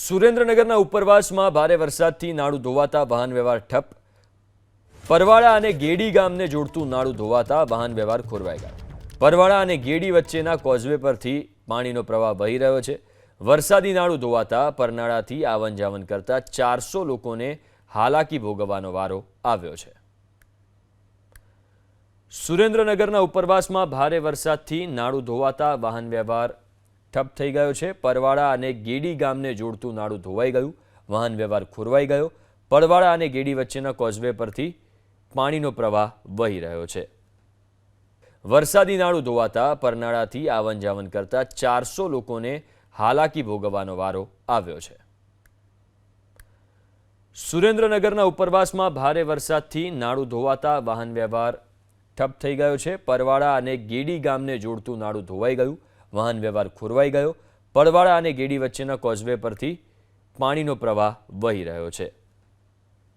સુરેન્દ્રનગરના ઉપરવાસમાં ભારે વરસાદથી નાળું ધોવાતા વાહન વ્યવહાર ઠપ। પરવાળા અને ગેડી ગામને જોડતું નાળું ધોવાતા વાહન વ્યવહાર ખોરવાઈ ગયો। પરવાળા અને ગેડી વચ્ચેના કોઝવે પરથી પાણીનો પ્રવાહ વહી રહ્યો છે। વરસાદી નાળું ધોવાતા પરનાળાથી આવન જાવન કરતા 400 લોકોને હાલાકી ભોગવવાનો વારો આવ્યો છે। સુરેન્દ્રનગરના ઉપરવાસમાં ભારે વરસાદથી નાળું ધોવાતા વાહન વ્યવહાર ठप थई गयो छे। परवाड़ा अने गेडी गामने जोड़तुं नाळुं धोवाई गयुं। वाहन व्यवहार खोरवाई गयो। परवाड़ा अने गेडी वच्चेना कोઝવે परथी पाणीनो प्रवाह वही रह्यो छे। वरसादी नाळुं धोवाता परनाळाथी आवन जावन करता 400 लोकोने हालाकी भोगववानो वारो आव्यो छे। सुरेन्द्रनगरना उपरवासमां भारे वरसादथी नाळुं धोवाता वाहन व्यवहार ठप थई गयो छे। परवाड़ा अने गेडी गामने जोड़तुं नाळुं धोवाई गयुं। वाहन व्यवहार खोरवाई गयो। परवाड़ा अने गेडी वच्चेना कोઝવે परथी पाणीनो प्रवाह वही रह्यो छे।